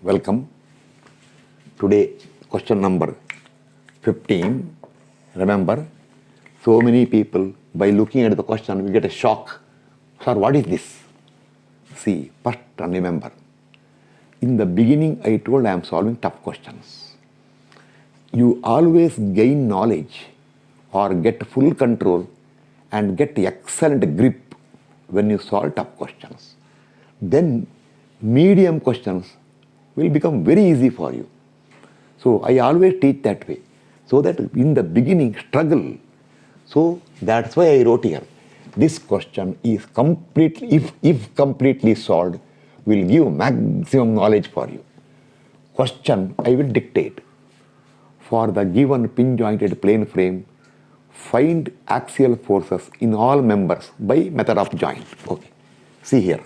Welcome. Today, question number 15. Remember, so many people, by looking at the question, we get a shock. Sir, what is this? See, first remember, in the beginning, I told I am solving tough questions. You always gain knowledge or get full control and get excellent grip when you solve tough questions. Then medium questions will become very easy for you. So I always teach that way. So that in the beginning, struggle. So that's why I wrote here. This question is completely, if completely solved, will give maximum knowledge for you. Question I will dictate. For the given pin-jointed plane frame, find axial forces in all members by method of joint. Okay. See here.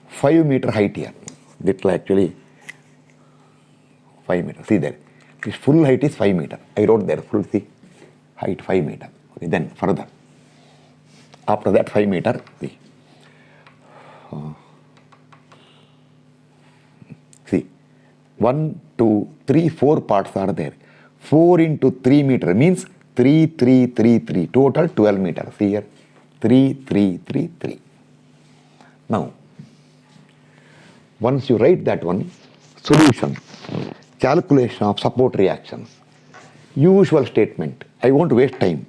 5 meter height here. It will actually 5 meter. See there. This full height is 5 meter. I wrote there full see height 5 meter. Okay. Then further. After that 5 meter. See. See. 1, 2, 3, 4 parts are there. 4 into 3 meter means 3, 3, 3, 3. Total 12 meters. See here. 3, 3, 3, 3. Now, once you write that one, solution, calculation of support reactions. Usual statement. I won't waste time.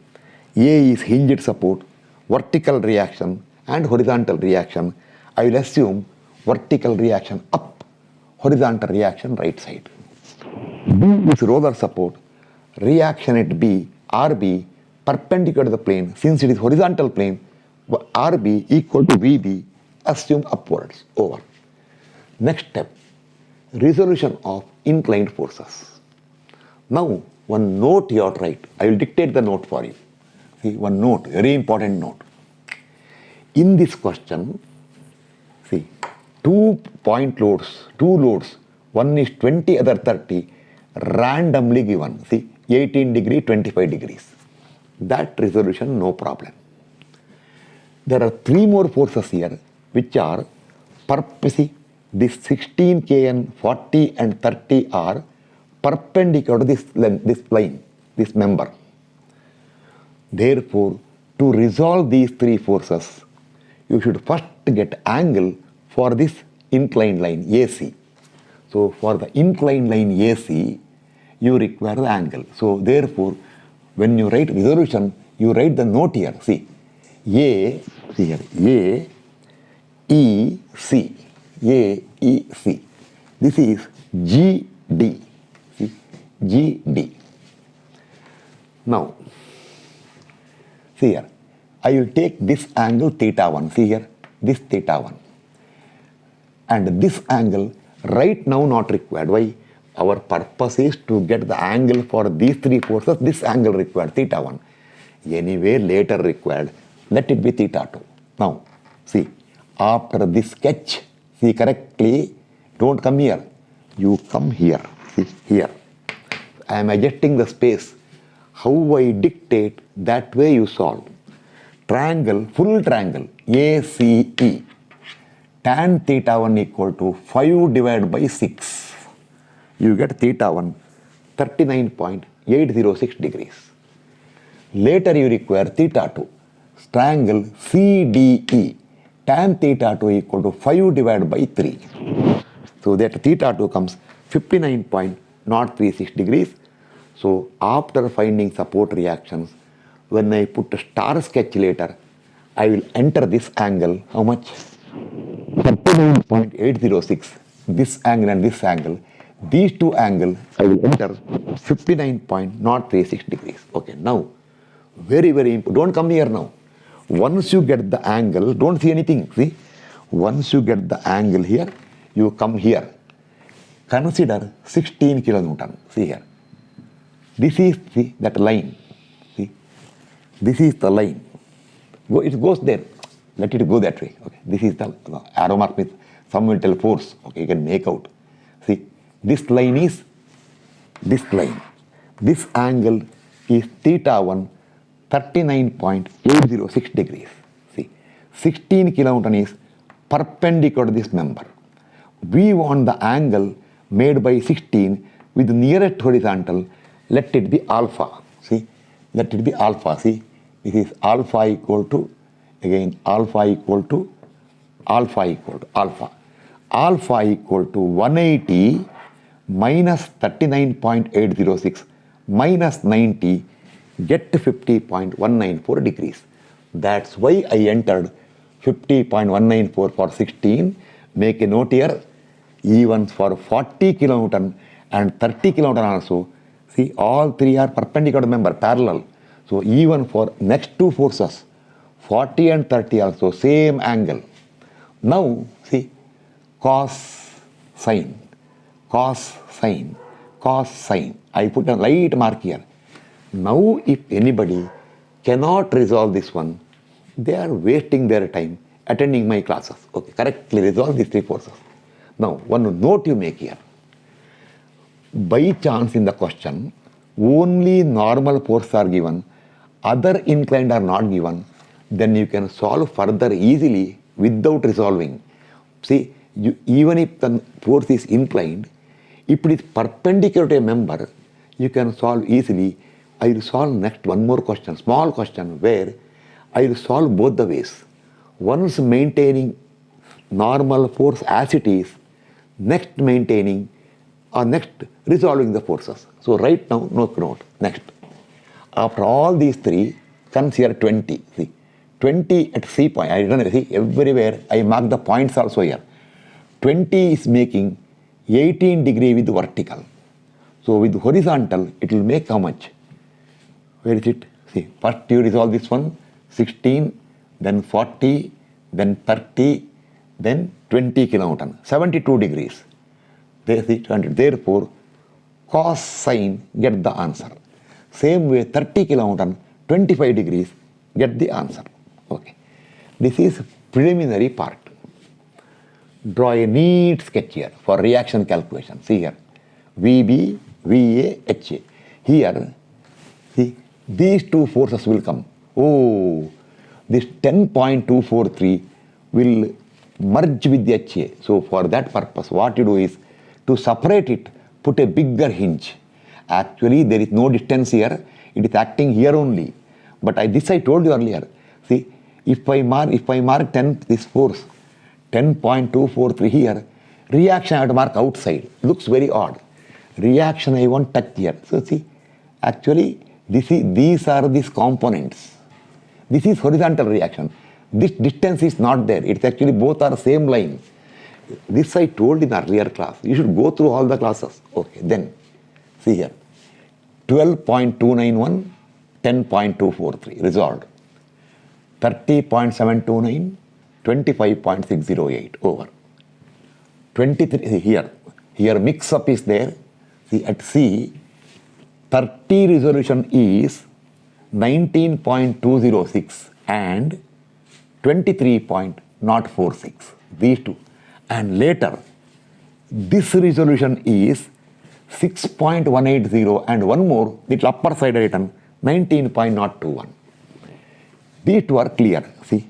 A is hinged support, vertical reaction and horizontal reaction. I will assume vertical reaction up, horizontal reaction right side. B is roller support, reaction at B, RB, perpendicular to the plane. Since it is horizontal plane, RB equal to VB, assume upwards, over. Next step, resolution of inclined forces. Now, one note you have to write. I will dictate the note for you. See, one note, very important note. In this question, see, 2 loads, one is 20, other 30, randomly given. See, 18 degree, 25 degrees. That resolution, no problem. There are 3 more forces here, which are, see, this 16 kN, 40 and 30 are perpendicular to this plane, this member. Therefore, to resolve these 3 forces, you should first get angle for this inclined line AC. So, for the inclined line AC, you require the angle. So, therefore, when you write resolution, you write the note here. See, A, see here, A, E, C. A, E, C. This is GD. See, GD. Now, see here. I will take this angle theta 1. See here, this theta 1. And this angle right now not required. Why? Our purpose is to get the angle for these 3 forces. This angle required, theta 1. Anyway, later required. Let it be theta 2. Now, see, after this sketch, see correctly, don't come here. You come here. See, here. I am adjusting the space. How I dictate, that way you solve. Triangle, full triangle, ACE. Tan theta 1 equal to 5 divided by 6. You get theta 1, 39.806 degrees. Later you require theta 2. Triangle CDE. Tan theta 2 equal to 5 divided by 3. So that theta 2 comes 59.036 degrees. So after finding support reactions, when I put a star sketch later, I will enter this angle. How much? 39.806. This angle and this angle. These 2 angles, I will enter 59.036 degrees. Okay, now, very, very important. Don't come here now. Once you get the angle, don't see anything. See, once you get the angle here, you come here. Consider 16 kilonewton. See here. This is that line. See, this is the line. It goes there. Let it go that way. Okay. This is the arrow mark with some will tell force. Okay, you can make out. See, this line is this line. This angle is theta 1, 39.806 degrees. See, 16 kilonewton is perpendicular to this member. we want the angle made by 16 with the nearest horizontal. Let it be alpha. See, let it be alpha. See, this is alpha equal to, again, alpha equal to alpha equal to alpha. Alpha equal to 180 minus 39.806 minus 90, get 50.194 degrees. That's why I entered 50.194 for 16. Make a note here, even for 40 kilonewton and 30 kilonewton also. See, all three are perpendicular, remember, parallel. So even for next two forces, 40 and 30 also, same angle. Now, see, cos, sine, cos, sine, cos, sine. I put a light mark here. Now, if anybody cannot resolve this one, they are wasting their time attending my classes. Okay, correctly resolve these three forces. Now, one note you make here. By chance in the question, only normal forces are given, other inclined are not given, then you can solve further easily without resolving. See, even if the force is inclined, if it is perpendicular to a member, you can solve easily. I will solve next one more question, small question, where I will solve both the ways. Once maintaining normal force as it is, next maintaining or next resolving the forces. So right now, note, next. After all these three, comes here 20. See, 20 at C point. I don't see everywhere. I mark the points also here. 20 is making 18 degree with vertical. So with horizontal, it will make how much? Where is it? See, first you resolve this one, 16, then 40, then 30, then 20 kilonewton, 72 degrees. Therefore, cos sine, get the answer. Same way, 30 kilonewton, 25 degrees, get the answer. Okay. This is preliminary part. Draw a neat sketch here for reaction calculation. See here, VB, VA, HA. Here, see, these two forces will come. Oh, this 10.243 will merge with the HA. So for that purpose, what you do is, to separate it, put a bigger hinge. Actually, there is no distance here. It is acting here only. But this I told you earlier. See, if I mark 10, this force, 10.243 here, reaction I have to mark outside. Looks very odd. Reaction I want touch here. So see, actually, these are these components. This is horizontal reaction. This distance is not there. It's actually both are same line. This I told in earlier class. You should go through all the classes. Okay, then see here. 12.291, 10.243 resolved. 30.729, 25.608 over. 23 here mix up is there. See, at C, 30 resolution is 19.206 and 23.046, these two. And later, this resolution is 6.180 and one more, little upper side written, 19.021. These two are clear. See,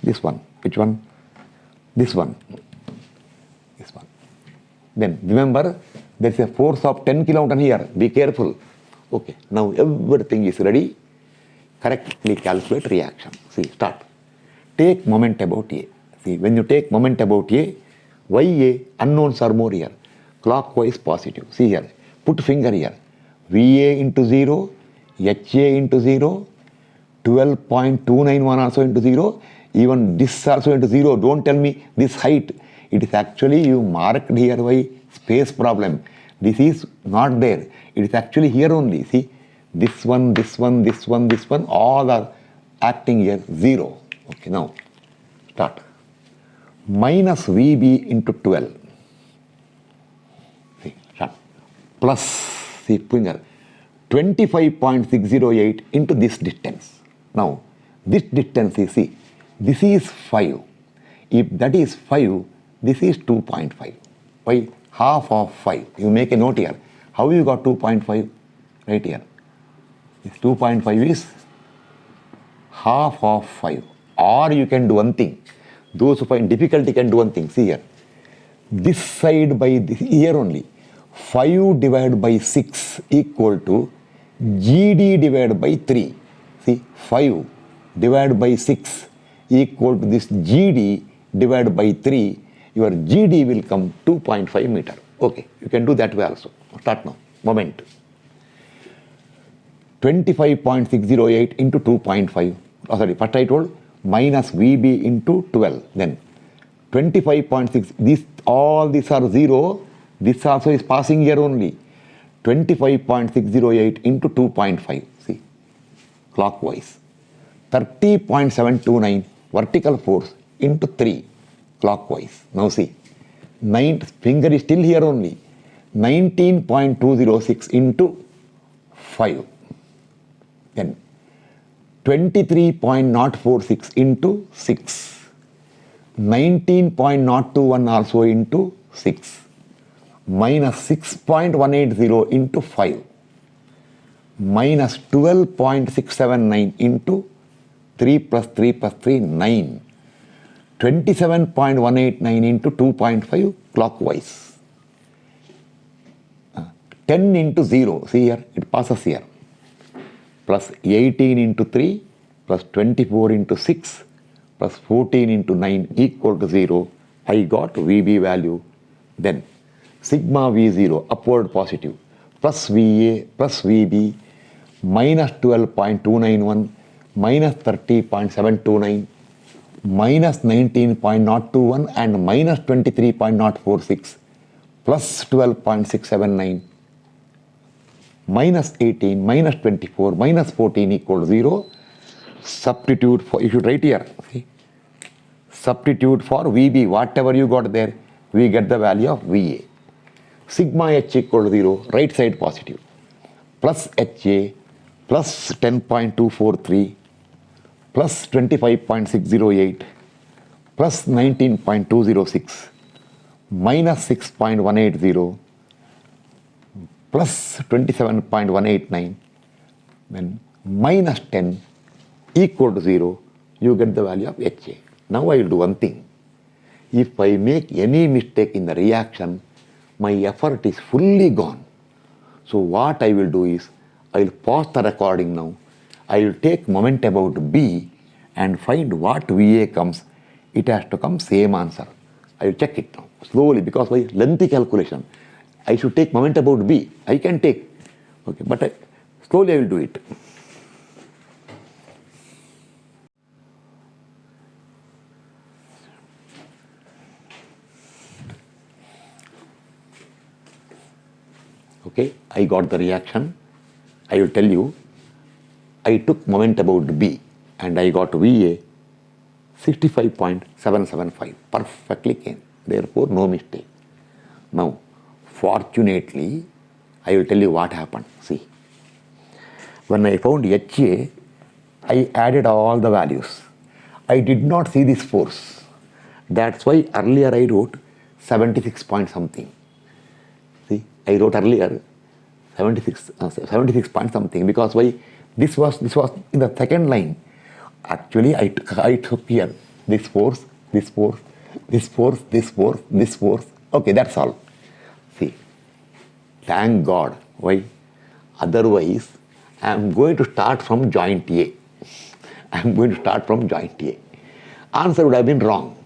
this one, which one? This one. This one. Then remember, there is a force of 10 kilonewton here. Be careful. Okay, now everything is ready. Correctly calculate reaction. See, start. Take moment about A. See, when you take moment about A, YA, unknowns are more here. Clockwise positive. See here. Put finger here. VA into 0, HA into 0, 12.291 also into 0, even this also into 0. Don't tell me this height. It is actually you marked here by space problem. This is not there. It is actually here only. See, this one, this one, this one, this one, all are acting here 0. Okay, now start. Minus VB into 12. See, start. Plus, see, finger, 25.608 into this distance. Now, this distance is, see, this is 5. If that is 5, this is 2.5. Why? Half of 5. You make a note here. How you got 2.5? Right here. This 2.5 is half of 5. Or you can do one thing. Those who find difficulty can do one thing. See here. this side by this here only. 5 divided by 6 equal to GD divided by 3. See, 5 divided by 6 equal to this GD divided by 3. Your GD will come 2.5 meter. Okay, you can do that way also. Start now. Moment. 25.608 into 2.5. Oh, sorry, first I told minus VB into 12. Then 25.6. This all these are 0. This also is passing here only. 25.608 into 2.5. See, clockwise. 30.729 vertical force into 3 clockwise. Now see, finger is still here only. 19.206 into 5. Then 23.046 into 6. 19.021 also into 6. Minus 6.180 into 5. Minus 12.679 into 3 plus 3 plus 3, 9. 27.189 into 2.5 clockwise. 10 into 0, see here, it passes here. Plus 18 into 3, plus 24 into 6, plus 14 into 9 equal to 0. I got VB value. Then sigma V0 upward positive plus VA plus VB minus 12.291 minus 30.729 minus 19.021 and minus 23.046 plus 12.679 minus 18 minus 24 minus 14 equal to 0. Substitute for, you should write here, see, substitute for VB, whatever you got there, we get the value of VA. Sigma H equal to 0, right side positive, plus HA plus 10.243 plus 25.608 plus 19.206 minus 6.180 plus 27.189 then minus 10 equal to 0, you get the value of HA. Now I will do one thing. If I make any mistake in the reaction, my effort is fully gone. So what I will do is, I will pause the recording now. I will take moment about B and find what VA comes. It has to come same answer. I will check it now slowly because by lengthy calculation. I should take moment about B. I can take, okay, but slowly I will do it. Okay, I got the reaction. I will tell you, I took moment about B and I got VA 65.775. Perfectly came. Therefore, no mistake. Now, fortunately, I will tell you what happened. See, when I found HA, I added all the values. I did not see this force. That's why earlier I wrote 76 point something. See, I wrote earlier 76 point something because why this was in the second line. Actually, I took here this force, this force, this force, this force, this force. Okay, that's all. See, thank God. Why? Otherwise, I am going to start from joint A. I am going to start from joint A. Answer would have been wrong.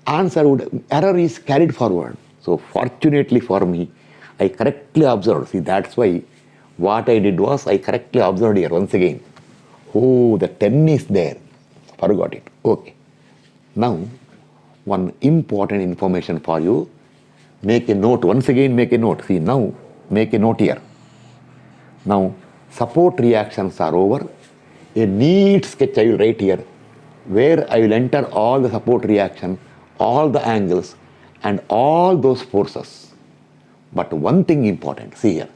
Error is carried forward. So fortunately for me, I correctly observed. See, that's why what I did was I correctly observed here once again. Oh, the 10 is there. Forgot it. Okay. Now, one important information for you. Make a note. Once again, make a note. See, now, make a note here. Now, support reactions are over. A neat sketch I will write here, where I will enter all the support reaction, all the angles, and all those forces. But one thing important, see here.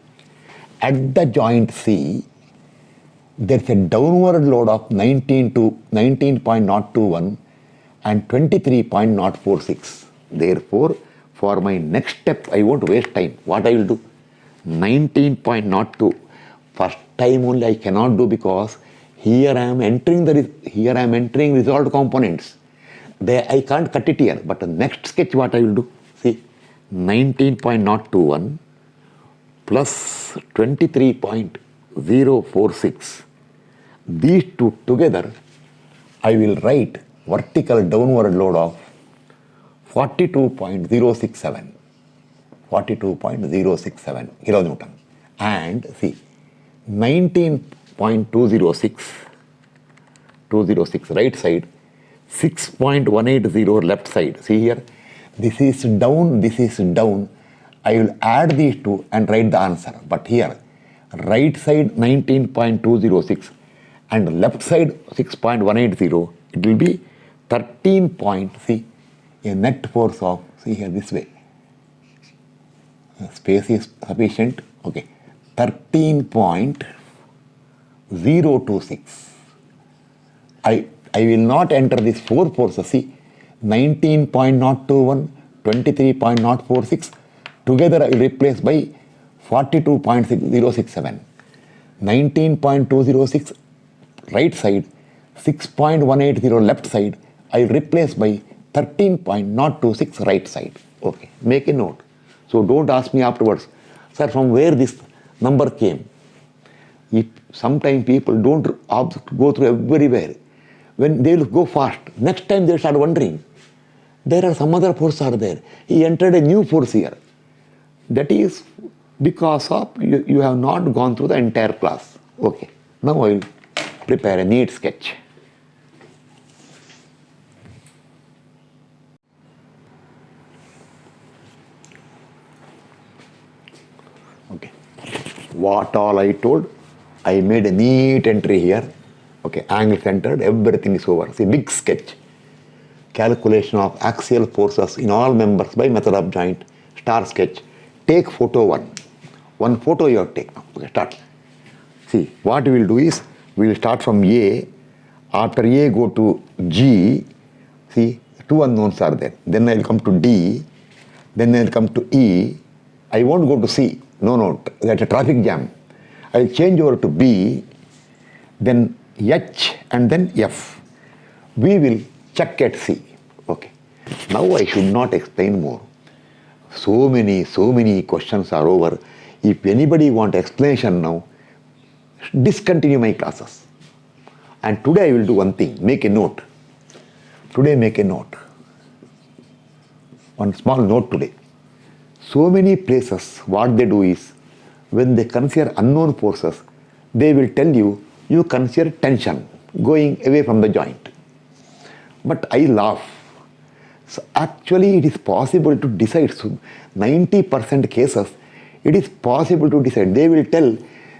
At the joint C, there is a downward load of 19.021 and 23.046. Therefore, for my next step, I won't waste time. What I will do? 19.02. First time only I cannot do because here I am entering resolved components. There I can't cut it here. But the next sketch, what I will do? 19.021 plus 23.046. These two together, I will write vertical downward load of 42.067. 42.067 kilonewton. And see, 19.206 right side, 6.180 left side. See here, this is down, this is down. I will add these two and write the answer. But here, right side 19.206 and left side 6.180, it will be 13 point, see, a net force of, see here this way. Space is sufficient, okay, 13.026. I will not enter these four forces, see, 19.021, 23.046, together I will replace by 42.067. 19.206 right side, 6.180 left side, I will replace by 13.026 right side. Okay, make a note. So don't ask me afterwards, sir, from where this number came. If sometimes people don't go through everywhere, when they will go fast, next time they start wondering, there are some other forces are there. He entered a new force here. That is because of you have not gone through the entire class. Okay, now I will prepare a neat sketch. Okay, what all I told, I made a neat entry here. Okay, angle centered, everything is over. See, big sketch. Calculation of axial forces in all members by method of joint, star sketch. Take photo 1. One photo you have to take now. Okay, start. See, what we will do is, we will start from A. After A, go to G. See, two unknowns are there. Then I will come to D. Then I will come to E. I won't go to C. No, that's a traffic jam. I will change over to B, then H, and then F. We will check at C. Okay. Now I should not explain more. So many questions are over. If anybody want explanation now, discontinue my classes. And today I will do one thing, make a note. Today make a note. One small note today. So many places, what they do is, when they consider unknown forces, they will tell you, you consider tension going away from the joint. But I laugh. So actually it is possible to decide. So 90% cases, it is possible to decide. They will tell,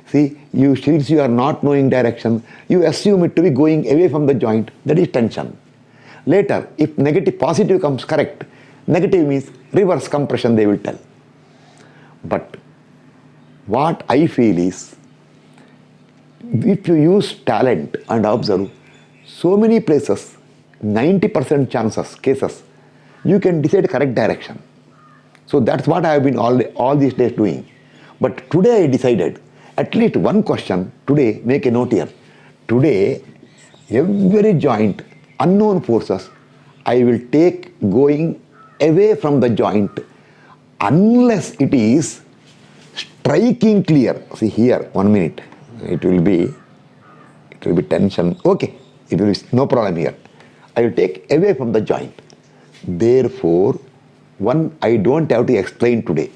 see, since you are not knowing direction, you assume it to be going away from the joint, that is tension. Later, if positive comes correct, negative means reverse compression, they will tell. But what I feel is, if you use talent and observe, so many places, 90% cases, you can decide correct direction. So that's what I have been all these days doing. But today I decided, at least one question, today, make a note here. Today, every joint, unknown forces, I will take going away from the joint unless it is striking clear. See here, 1 minute. It will be tension. Okay, it will be no problem here. I will take away from the joint. Therefore, I don't have to explain today.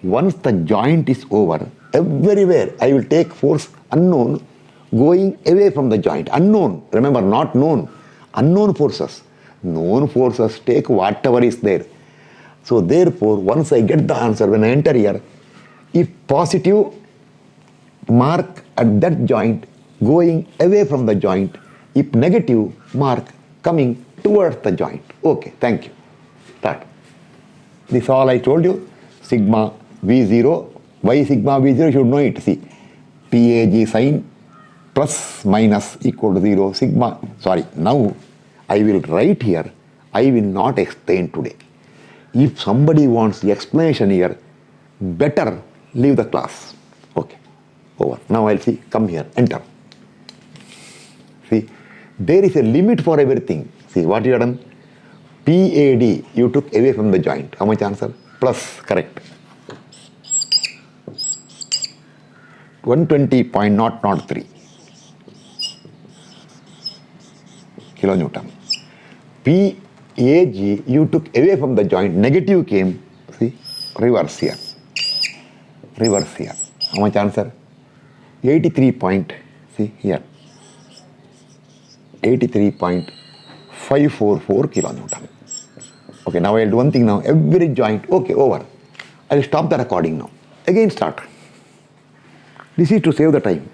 Once the joint is over, everywhere I will take force unknown going away from the joint. Unknown, remember, not known. Unknown forces. Known forces take whatever is there. So therefore, once I get the answer, when I enter here, if positive, mark at that joint going away from the joint. If negative, mark coming towards the joint. Okay, thank you. Start. This all I told you. Sigma V0. Why sigma V0? You should know it. See, PAG sign plus minus equal to 0. Sigma. Sorry, now I will write here. I will not explain today. If somebody wants the explanation here, better leave the class. Okay, over. Now I'll see, come here, enter. See, there is a limit for everything. See what you have done? PAD, you took away from the joint. How much answer? plus, correct. 120.003 kilonewton. PAG you took away from the joint, negative came, see, reverse here. Reverse here. How much answer? 83 point, see here. 83.544 kilonewton. Okay, now I'll do one thing now. Every joint, okay, over. I'll stop the recording now. Again start. This is to save the time.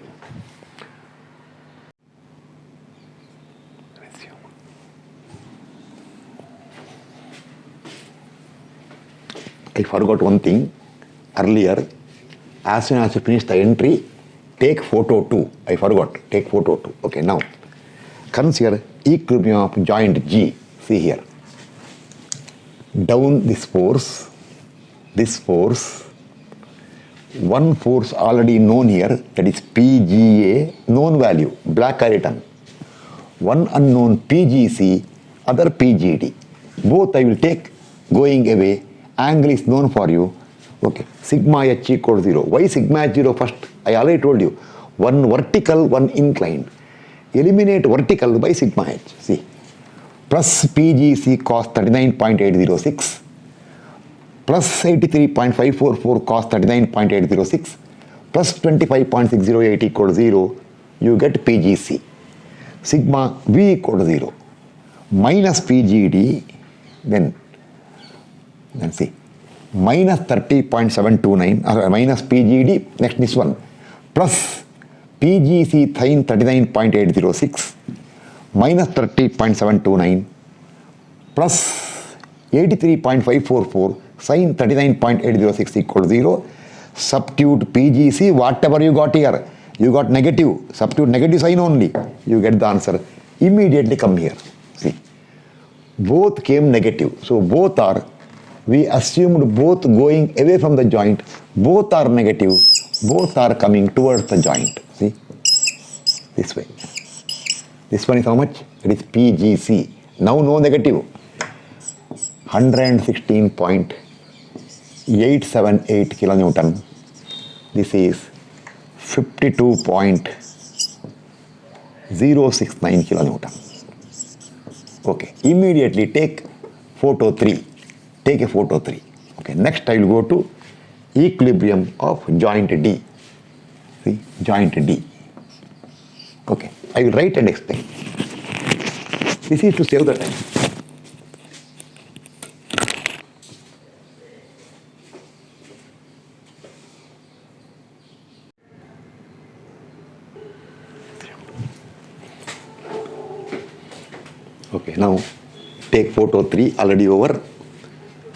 I forgot one thing earlier. As soon as you finish the entry, take photo 2. I forgot. Take photo 2. Okay, now consider equilibrium of joint G. See here. Down this force, one force already known here, that is PGA, known value, black written. One unknown PGC, other PGD. Both I will take going away. Angle is known for you. Okay, sigma h equals 0. Why sigma h 0 first? I already told you. One vertical, one inclined. Eliminate vertical by sigma h. See. Plus PGC cos 39.806 plus 83.544 cos 39.806 plus 25.608 equals 0, you get PGC. Sigma V equals 0 minus PGD, then see, minus 30.729 minus PGD, next this one, plus PGC sin 39.806 minus 30.729 plus 83.544 sin 39.806 equals 0. Substitute PGC, whatever you got here, you got negative, substitute negative sign only, you get the answer. Immediately come here. See, both came negative. So both are, we assumed both going away from the joint, both are negative, both are coming towards the joint. See, this way. This one is how much? It is PGC. Now no negative. 116.878 kilonewton. This is 52.069 kilonewton. Okay. Immediately take photo 3. Take a photo 3. Okay. Next I will go to equilibrium of joint D. See, joint D. Okay. I will write and explain. This is to save the time. Okay, now take photo 3, already over.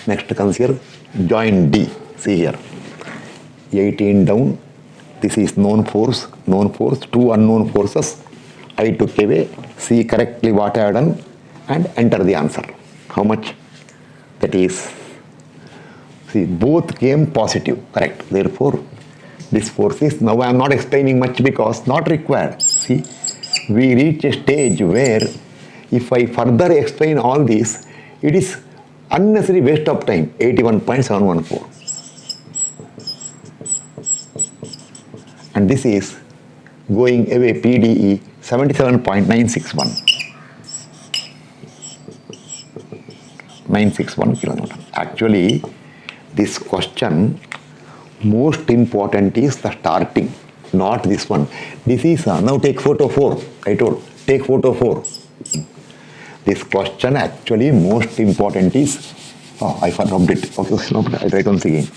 Next consider joint D. See here. 18 down. This is known force, two unknown forces. I took away, see correctly what I have done and enter the answer. How much? That is, see, both came positive, correct. Therefore, this force is, now I am not explaining much because not required. See, we reach a stage where if I further explain all this, it is unnecessary waste of time. 81.714. And this is going away PDE 77.961. 961 kilonewton. Actually, this question, most important is the starting, not this one. This is, now take photo 4. I told, take photo 4. This question actually most important is, I forgot it. Okay, I'll write once again.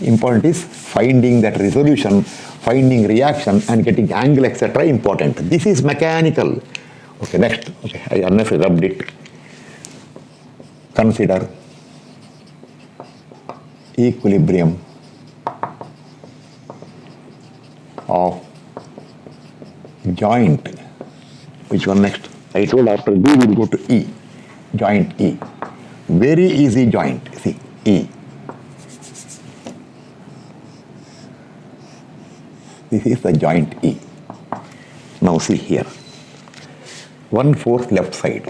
Important is finding that resolution, finding reaction and getting angle, etc. important. This is mechanical. Okay, next. Okay, I unnecessarily rubbed it. Consider equilibrium of joint. Which one next? I told after D we will go to E. Joint E. Very easy joint. See, E. This is the joint E. Now see here. 1/4 left side.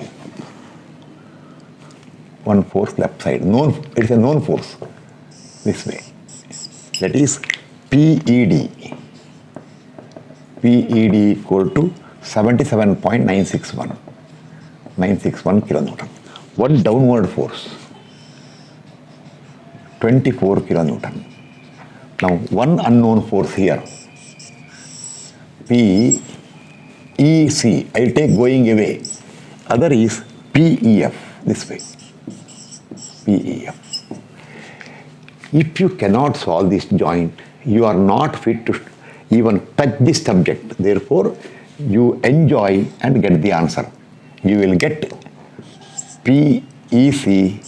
1/4 left side. Known, it is a known force. this way. That is PED. PED equal to 77.961 kilonewton. One downward force, 24 kilonewton. Now one unknown force here, PEC, I will take going away. Other is PEF, this way, PEF. If you cannot solve this joint, you are not fit to even touch this subject. Therefore, you enjoy and get the answer. You will get PEC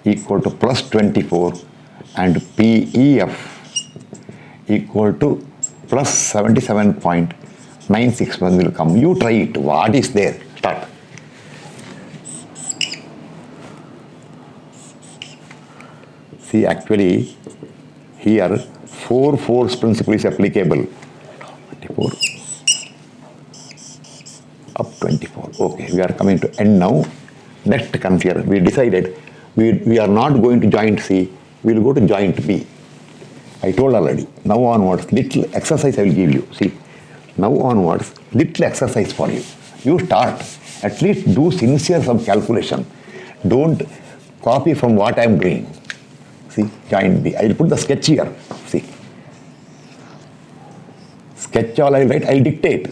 equal to plus 24 and PEF equal to plus 77.961 will come. You try it. What is there? Start. See, actually, here 4 force principle is applicable. 24 up 24. Okay, we are coming to end now. Next comes here. We decided we are not going to joint C. We will go to joint B. I told already. Now onwards, little exercise I will give you. See, now onwards, little exercise for you. You start. At least do sincere some calculation. Don't copy from what I am doing. See, joint B. I will put the sketch here. See. Sketch all I will write, I will dictate.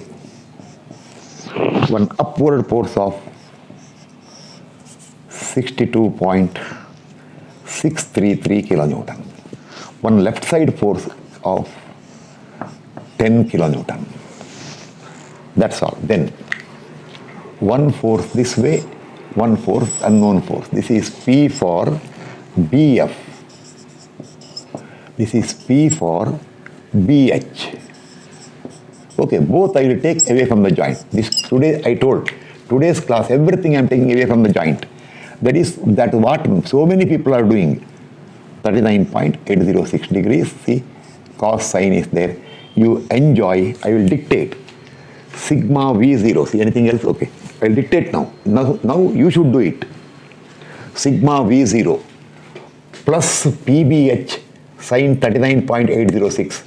One upward force of 62.633 kilonewton. One left side force of 10 kilonewton. That's all. Then one force this way, one force unknown force. This is P for BF. This is P for BH. Okay, both I will take away from the joint. This today I told, today's class, everything I am taking away from the joint. That is that what so many people are doing. 39.806 degrees. See, cos sign is there. You enjoy. I will dictate. Sigma V0. See, anything else? Okay. I will dictate now. Now you should do it. Sigma V0 plus PBH sin 39.806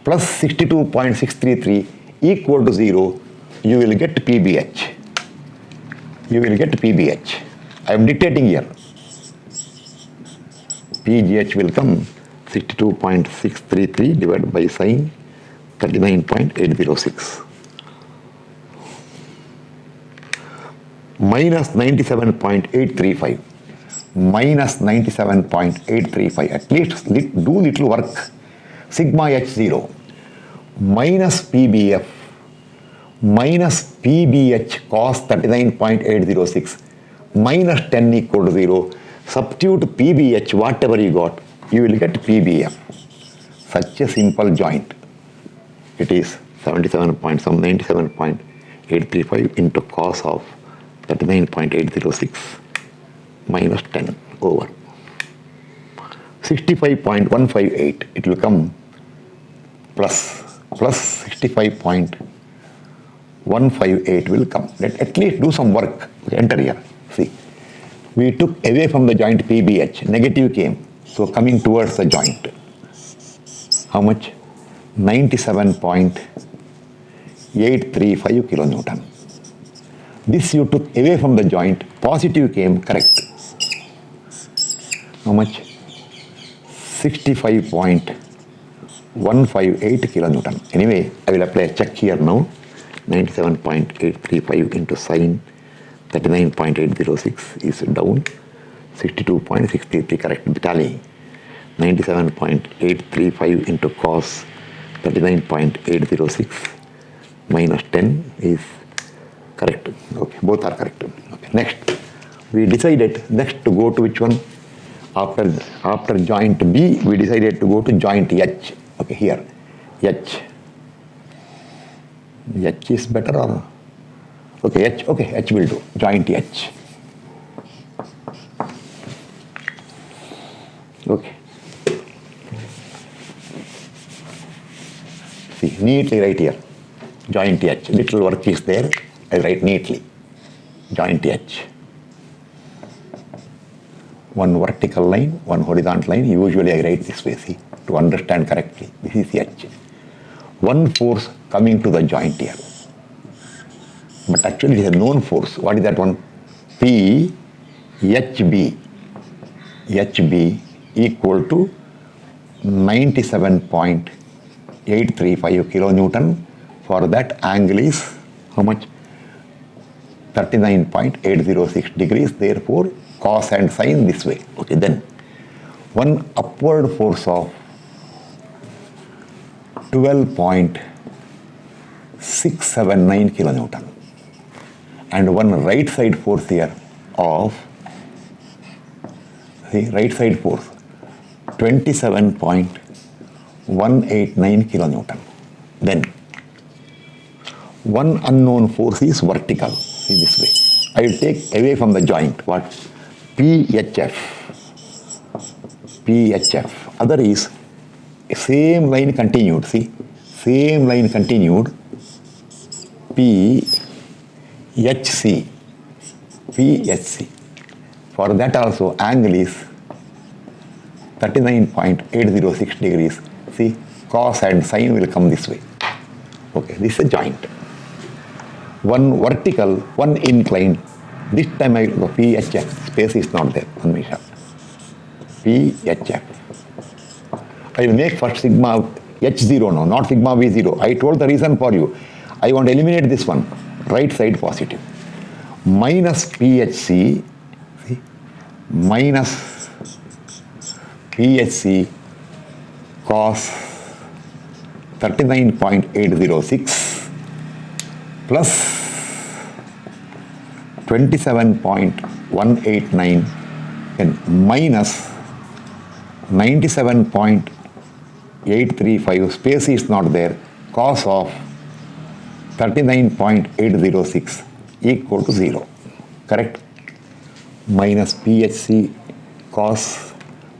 plus 62.633 equal to 0, you will get PBH. You will get PBH. I am dictating here. PGH will come 62.633 divided by sin 39.806 minus 97.835 minus 97.835. At least do little work. Sigma H0 minus PBF minus PBH cos 39.806 minus 10 equal to 0. Substitute PBH, whatever you got, you will get PBF. Such a simple joint. It is 97.835 into cos of 39.806 minus 10 over 65.158. It will come plus 65.158 will come. At least do some work. Enter here. See, we took away from the joint PBH. Negative came. So coming towards the joint. How much? 97.835 kilonewton. This you took away from the joint. Positive came. Correct. How much? 65.158 kilonewton. Anyway, I will apply a check here now. 97.835 into sin 39.806 is down. 62.633 correct. Tally. 97.835 into cos 39.806 minus 10 is correct. Okay, both are correct. Okay. Next, we decided next to go to which one? After joint B, we decided to go to joint H. Okay, here, H. H is better or? Okay, H. Okay, H will do. Joint H. Okay. See, neatly write here. Joint H. Little work is there. I write neatly. Joint H. one vertical line, one horizontal line. Usually I write this way, see, to understand correctly. This is H. One force coming to the joint here. But actually it is a known force. What is that one? P HB. HB equal to 97.835 kilonewton. For that, angle is how much? 39.806 degrees. Therefore, cos and sin this way. Okay, then one upward force of 12.679 kilonewton and one right side force here of, see, right side force 27.189 kilonewton. Then one unknown force is vertical. See, this way. I will take away from the joint what? PHF. PHF. Other is same line continued. See, same line continued. PHC. PHC. For that also angle is 39.806 degrees. See, cos and sin will come this way. Okay, this is a joint. One vertical, one inclined. This time I will go PHF. Space is not there. PHF. I will make first sigma H0 now, not sigma V0. I told the reason for you. I want to eliminate this one. Right side positive. Minus PHC. See, minus PHC cos 39.806 plus 27.189 and minus 97.835. Space is not there. Cos of 39.806 equal to 0. Correct? Minus PHC cos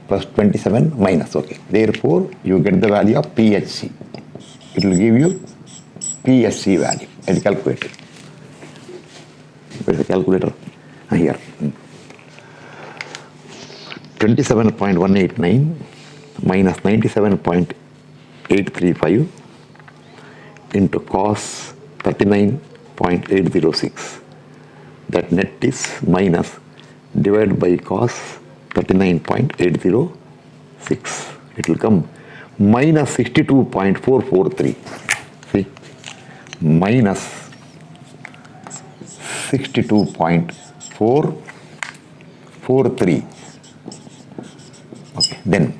plus 27 minus. Okay. Therefore, you get the value of PHC. It will give you PHC value. And calculate it. Where is the calculator? Here. 27.189 minus 97.835 into cos 39.806. That net is minus divided by cos 39.806. It will come minus 62.443. See? Minus 62.443. Okay. Then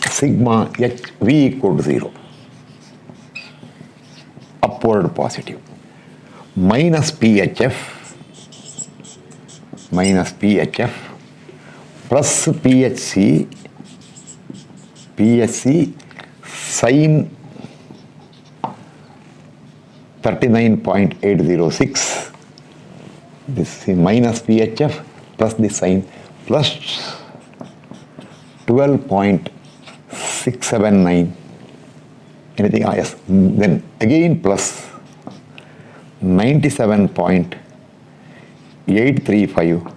sigma HV equal to 0. Upward positive. Minus PHF plus PHC sin 39.806. This is minus PHF plus this sin plus 12.679. Anything? Yes. Then again plus 97.835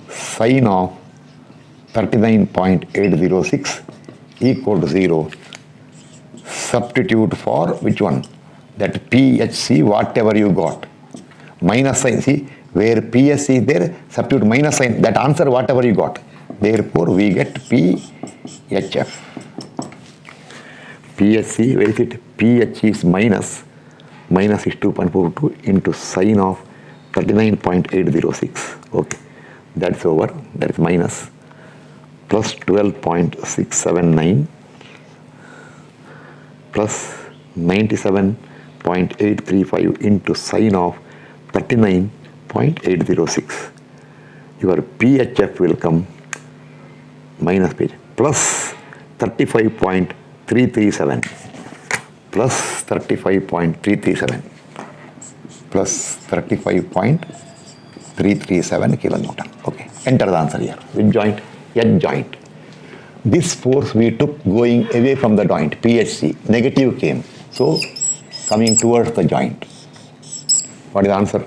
sin of 39.806 equal to 0. Substitute for which one? That PHC, whatever you got. Minus sign, see, where PHC is there, substitute minus sign. That answer, whatever you got. Therefore, we get PHF. PHC, where is it? PHC is minus is 2.42 into sin of 39.806. Okay, that's over. That is minus plus 12.679 plus 97.835 into sin of 39.806. Your PHF will come minus page plus 35.337 plus 35.337 plus 35.337 kilonewton. Okay, enter the answer here. Which joint? H joint. This force we took going away from the joint, PHC, negative came. So, coming towards the joint. What is the answer?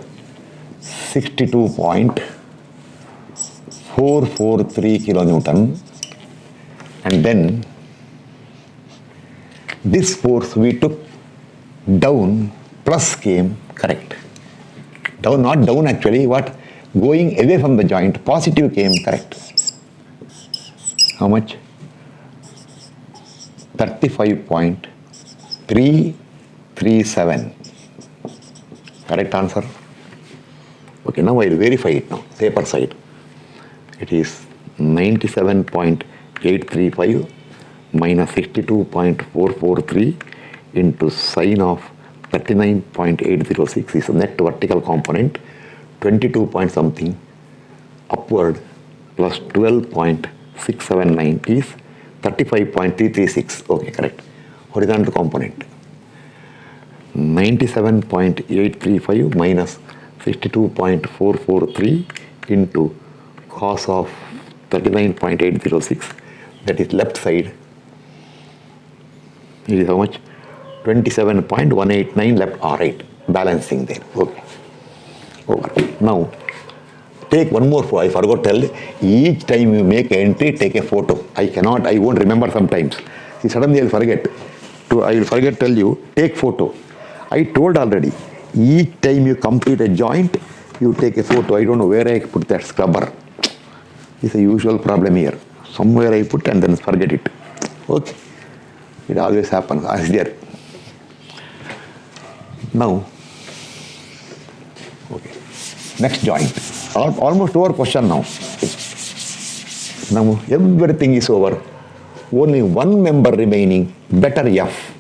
62.443 443 kilonewton, and then this force we took down, plus came, correct. Down, not down actually, what? Going away from the joint, positive came, correct. How much? 35.337. Correct answer. Okay, now I will verify it now, paper side. It is 97.835 minus 62.443 into sine of 39.806 is the net vertical component, 22 point something upward plus 12.679 is 35.336. Okay, correct. Horizontal component 97.835 minus 62.443 into cos of 39.806, that is left side. It is how much? 27.189 left or right, balancing there. Okay. Over. Now, take one more photo. I forgot to tell, each time you make an entry, take a photo. I won't remember sometimes. See, suddenly I will forget. I will forget to tell you, take photo. I told already, each time you complete a joint, you take a photo. I don't know where I put that scrubber. It's a usual problem here. Somewhere I put and then forget it. Okay. It always happens. It's there. Now, okay. Next joint. Almost over question now. Now everything is over. Only one member remaining, better F.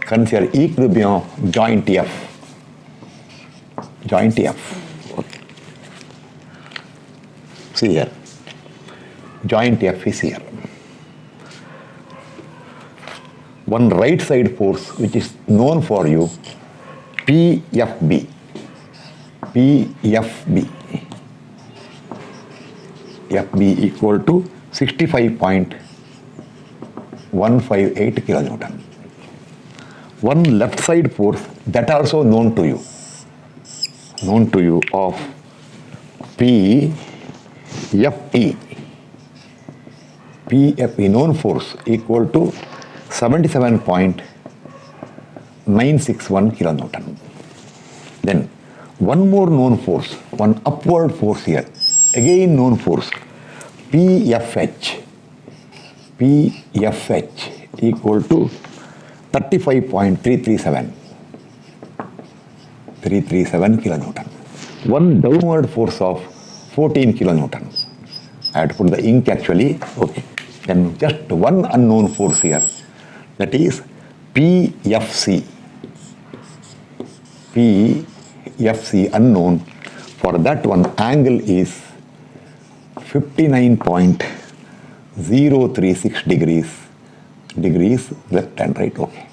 Consider equilibrium of joint F. Joint F. Okay. See here. Joint F is here. One right side force which is known for you, PFB. PFB. FB equal to 65.158 kilonewton. One left side force that also known to you of PFE. PFE known force equal to 77.961 kilonewton. Then one more known force, one upward force here, again known force, PFH. PFH equal to 35.337. 337 kilonewton. One downward force of 14 kilonewton. I have to put the ink actually. Okay. Then just one unknown force here. That is PFC. PFC unknown. For that one, angle is 59.036 degrees left and right. Okay.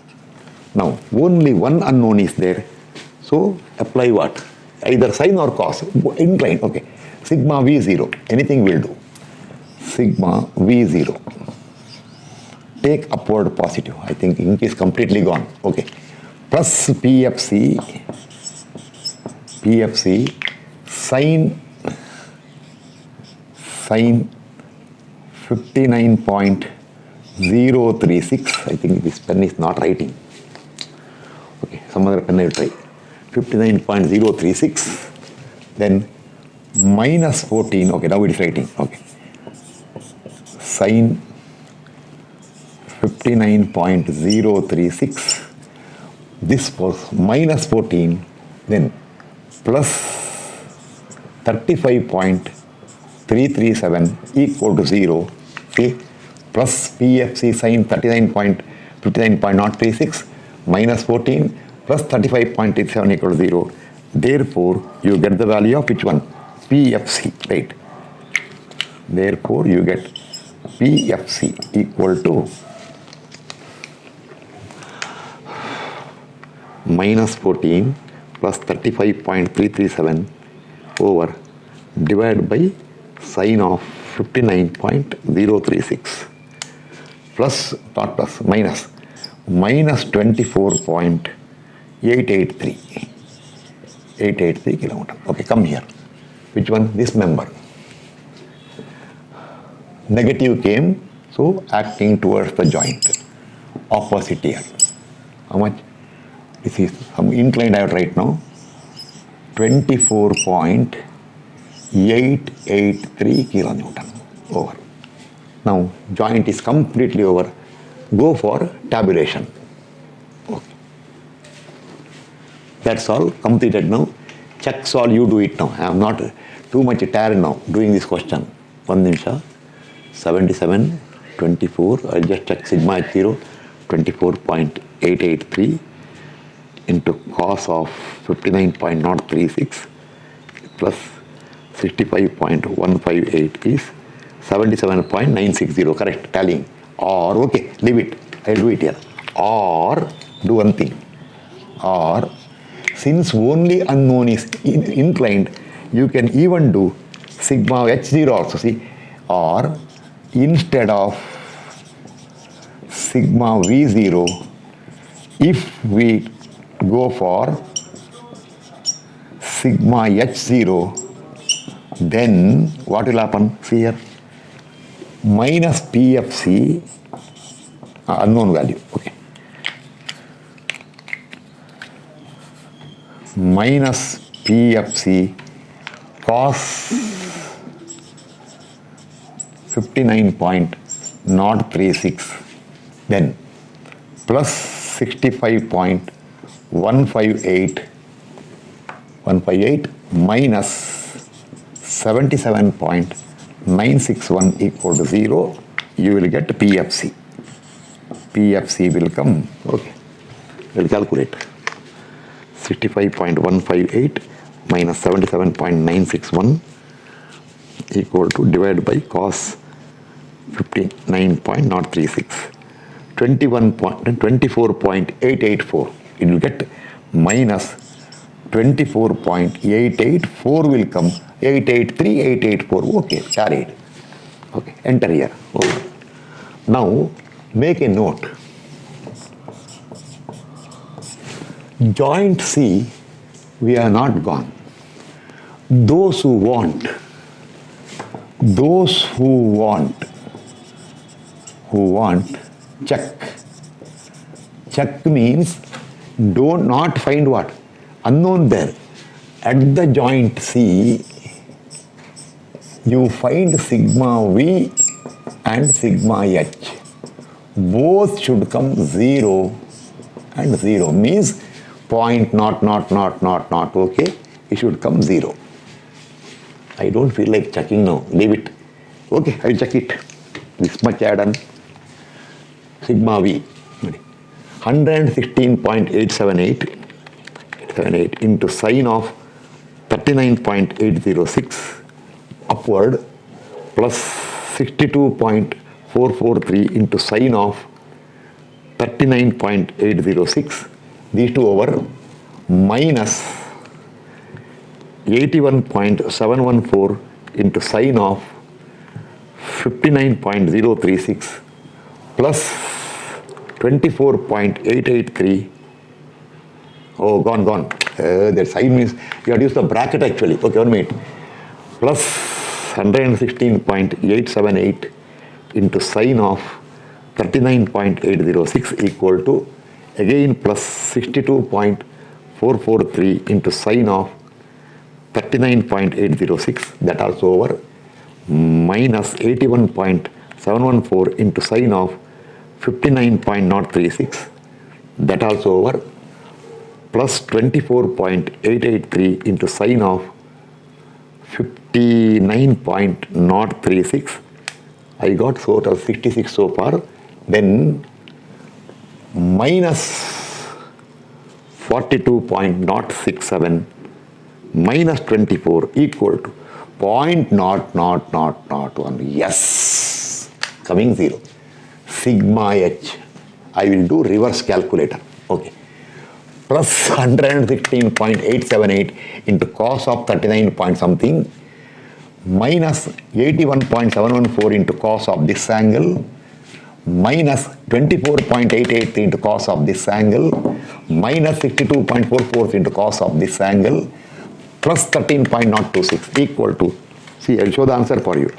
Now only one unknown is there. So apply what? Either sine or cos. Incline. Okay. Sigma V0. Anything will do. Sigma V0. Take upward positive. I think ink is completely gone. Okay. Plus PFC sine 59.036. I think this pen is not writing. Okay, some other pen I will try. 59.036. Then minus 14. Okay, now it is writing. Okay. Sine 59.036. This was minus 14. Then plus 35.337 equal to 0. See, plus PFC sine 59.036 minus 14 plus 35.37 equal to 0. Therefore, you get the value of which one? PFC, right? Therefore, you get PFC equal to minus 14 plus 35.337 over divided by sine of 59.036 plus not plus minus 24.883 kilonewton. Okay, come here. Which one? This member. negative came, so acting towards the joint. Opposite here. How much? This is some inclined I have right now. 24.883 kilonewton over. Now joint is completely over. Go for tabulation. Okay. That's all completed now. Check solve, you do it now. I am not too much tired now doing this question. 1 nimisha. 77, 24, I'll just check sigma h0, 24.883 into cos of 59.036 plus 65.158 is 77.960, correct, tallying. Or, okay, leave it, I'll do it here. Or, do one thing. Or, since only unknown is inclined, you can even do sigma h0 also, see. Or, instead of sigma v0, if we go for sigma h0, then what will happen? See here, minus pfc, unknown value, okay, minus pfc cos 59.036, then plus 65.158 minus 77.961 equal to 0, you will get PFC. PFC will come, okay, we'll calculate. 65.158 minus 77.961 equal to divided by cos 59.036. 24.884. It will get minus 24.884 will come. 883, 884. Okay, carried. Okay, enter here. Okay. Now, make a note. Joint C, we are not gone. Those who want, check. Check means don't not find what? Unknown there. At the joint C, you find sigma V and sigma H. Both should come 0 and 0. Means point not, okay? It should come 0. I don't feel like checking now. Leave it. Okay, I will check it. This much I have done. Sigma V. 116.878 into sine of 39.806 upward plus 62.443 into sine of 39.806, these two over, minus 81.714 into sine of 59.036 plus 24.883. Oh, gone. That sign means you have to use the bracket actually. Okay, 1 minute. Plus 116.878 into sine of 39.806 equal to again plus 62.443 into sine of 39.806, that also over, minus 81.714 into sine of 59.036, that also over, plus 24.883 into sine of 59.036. I got total 66 so far. Then minus 42.067 minus 24 equal to 0.0001. Yes, coming 0. Sigma H. I will do reverse calculator. Okay. Plus 116.878 into cos of 39 point something minus 81.714 into cos of this angle minus 24.883 into cos of this angle minus 62.44 into cos of this angle plus 13.026 equal to, see, I will show the answer for you.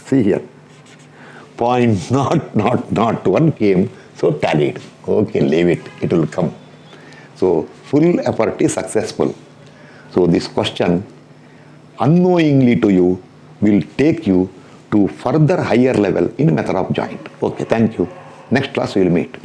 See here. Point not 1 came, so tallied. Okay, leave it, it will come. So full effort is successful. So this question unknowingly to you will take you to further higher level in method of joint. Okay, thank you. Next class we will meet.